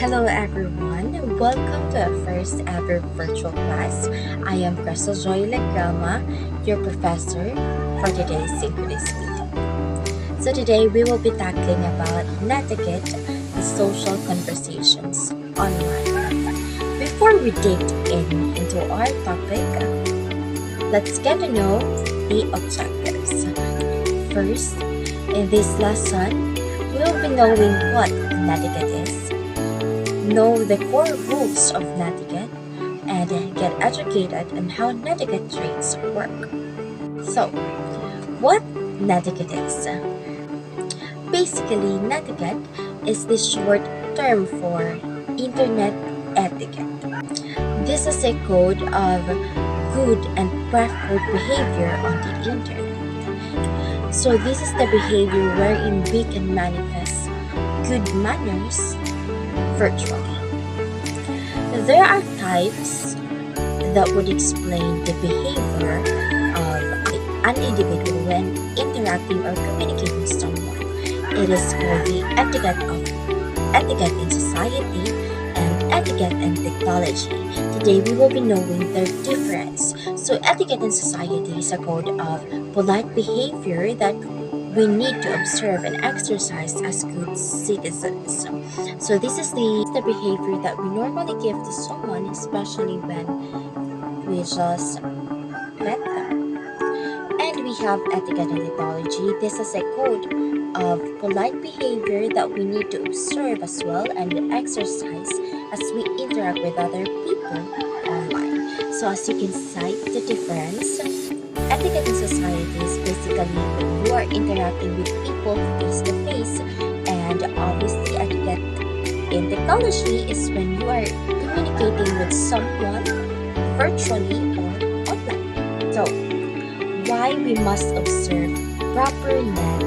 Hello everyone, welcome to our first ever virtual class. I am Christhel Lagrama, your professor for today's synchronous meeting. So today we will be tackling about netiquette, the social conversations online. Before we dig into our topic, let's get to know the objectives. First, in this lesson, we'll be knowing what netiquette is, know the core rules of netiquette, and get educated on how netiquette traits work. So, what netiquette is? Basically, netiquette is the short term for internet etiquette. This is a code of good and preferred behavior on the internet. So this is the behavior wherein we can manifest good manners virtually. There are types that would explain the behavior of an individual when interacting or communicating with someone. It is called the etiquette in society and etiquette and technology. Today we will be knowing their difference. So etiquette in society is a code of polite behavior that we need to observe and exercise as good citizens. So this is the behavior that we normally give to someone, especially when we just met them. And we have etiquette and technology. This is a code of polite behavior that we need to observe as well and exercise as we interact with other people online. So as you can cite the difference, etiquette in society is basically when you are interacting with people face to face, and obviously etiquette in technology is when you are communicating with someone virtually or online. So, why we must observe proper net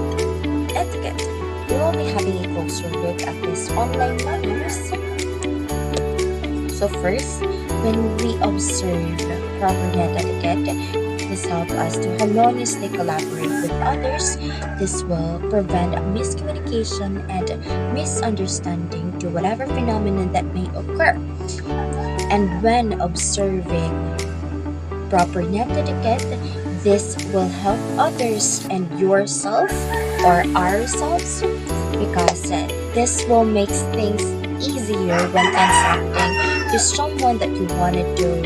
etiquette? We will be having a closer look at this online manners. So first, when we observe proper net etiquette, this helps us to harmoniously collaborate with others. This will prevent miscommunication and misunderstanding to whatever phenomenon that may occur. And when observing proper net etiquette, this will help others and yourself or ourselves, because this will make things easier when transacting to someone that you wanted to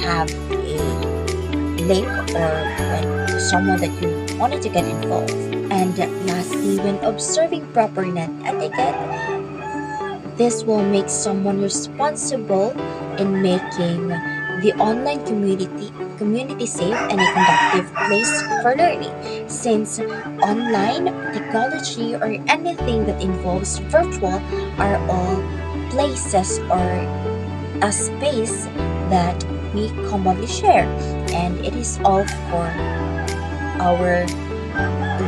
have a link or when someone that you wanted to get involved. And lastly, when observing proper net etiquette, this will make someone responsible in making the online community safe and a conductive place for learning, since online technology or anything that involves virtual are all places or a space that we commonly share, and it is all for our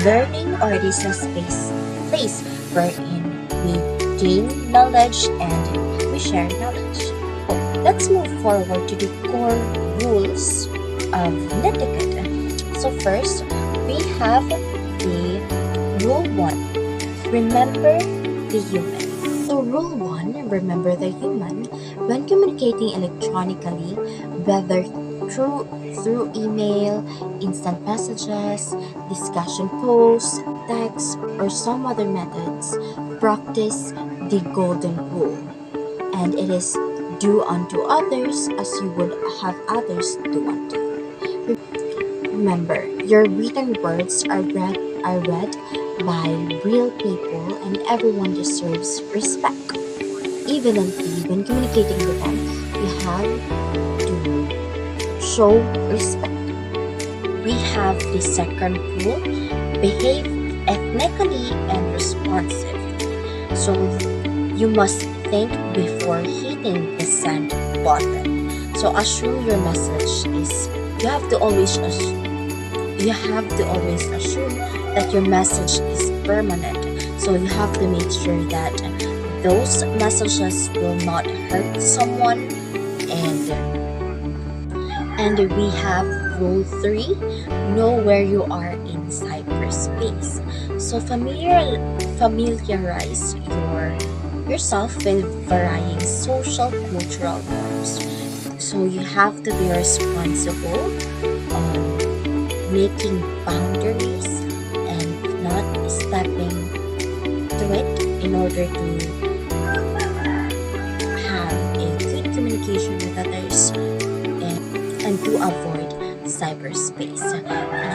learning, or it is a place wherein we gain knowledge and we share knowledge. Let's move forward to the core rules of netiquette. So first, we have the rule 1. Remember the human. So rule 1, remember the human. When communicating electronically, whether through email, instant messages, discussion posts, text, or some other methods, practice the golden rule. And it is do unto others as you would have others do unto you. Remember, your written words are read by real people, and everyone deserves respect. Evidently, when communicating with them, you have to show respect. We have the second rule: behave ethnically and responsively. So you must think before hitting the send button. So assume your message is, you have to always assume that your message is permanent. So you have to make sure that those messages will not hurt someone. And we have rule 3, know where you are in cyberspace. So familiarize yourself with varying social cultural norms. So you have to be responsible on making boundaries and not stepping to it in order to have a good communication with others and to avoid cyberspace.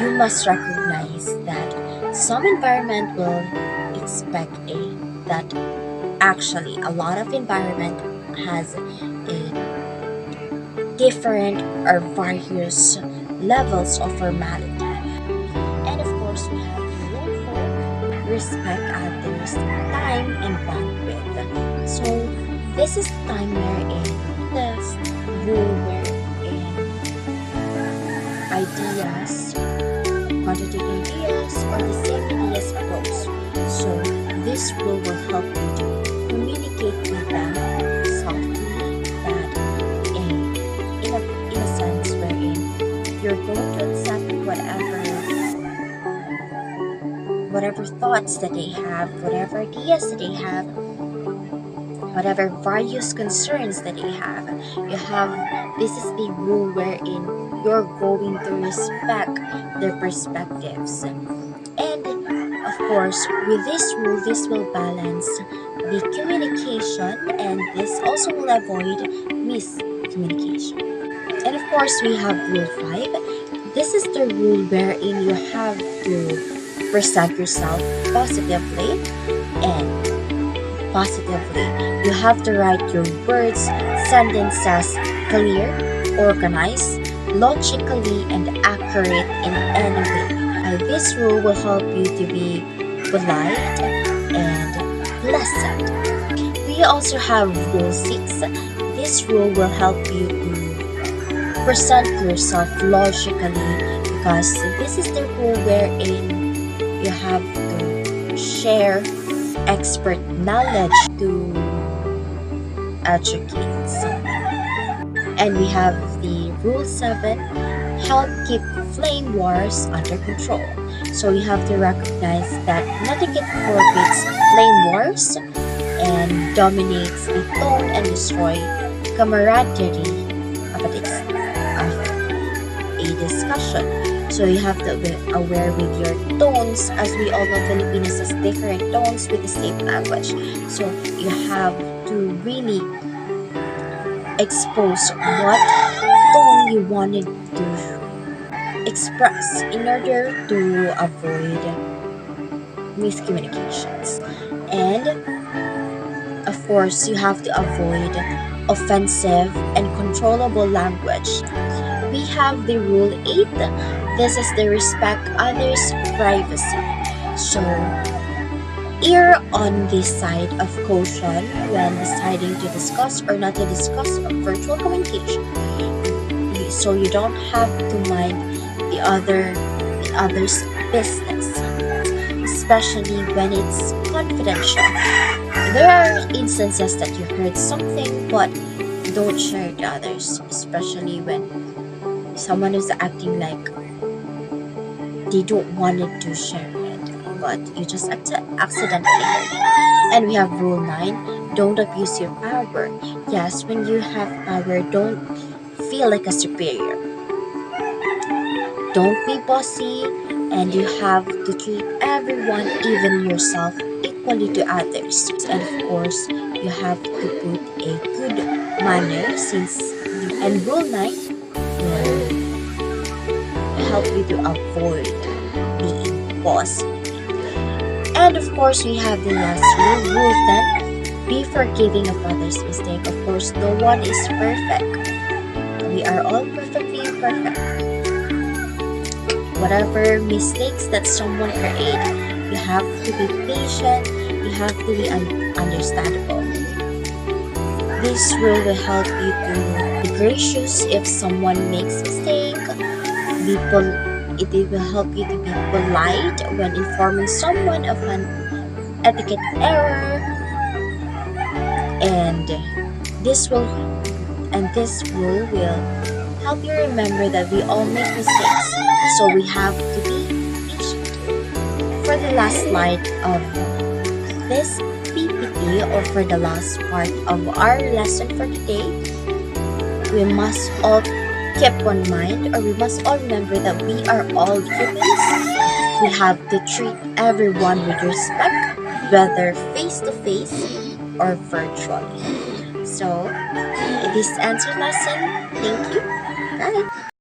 You must recognize that some environment will expect that actually a lot of environment has a different or various levels of formality. And of course, we have rule 4, respect others' time and bandwidth. So this is time wherein this rule wherein ideas, contradicting ideas, or the same ideas grows. So this rule will help you to communicate with them softly, that in a sense wherein you're going to accept whatever thoughts that they have, whatever ideas that they have, whatever various concerns that they have. This is the rule wherein you're going to respect their perspectives. And of course, with this rule, this will balance the communication, and this also will avoid miscommunication. And of course, we have rule 5. This is the rule wherein you have to present yourself positively and positively. You have to write your words, sentences clear, organized, logically, and accurate in any way. This rule will help you to be polite and pleasant. We also have rule 6. This rule will help you to present yourself logically, because this is the rule wherein you have to share expert knowledge to educate someone. And we have the rule 7, help keep flame wars under control. So you have to recognize that Netiquette forbids flame wars and dominates the tone and destroy camaraderie of a discussion. So you have to be aware with your tones, as we all know Filipinos has different tones with the same language. So you have to really expose what tone you wanted to express in order to avoid miscommunications. And of course, you have to avoid offensive and controllable language. We have the rule 8. This is the respect others' privacy. So err on the side of caution when deciding to discuss or not to discuss virtual communication. So you don't have to mind the other's business, especially when it's confidential. There are instances that you heard something but don't share it to others, especially when someone is acting like they don't want it to share it, but you just accidentally heard it. And we have rule 9, don't abuse your power. Yes, when you have power, don't feel like a superior. Don't be bossy, and you have to treat everyone, even yourself, equally to others. And of course, you have to put a good manner, and rule 9 will help you to avoid being bossy. And of course, we have the last rule, rule 10, be forgiving of others' mistake. Of course, no one is perfect. We are all perfectly imperfect. Whatever mistakes that someone create, you have to be patient, you have to be understandable. This rule will help you to be gracious if someone makes mistake. It will help you to be polite when informing someone of an etiquette error. And this rule will help you remember that we all make mistakes. So we have to be patient. For the last slide of this PPT, lastly, or for the last part of our lesson for today, we must all keep on mind, or we must all remember that we are all humans. We have to treat everyone with respect, whether face to face or virtually. So, this ends our lesson. Thank you. Bye.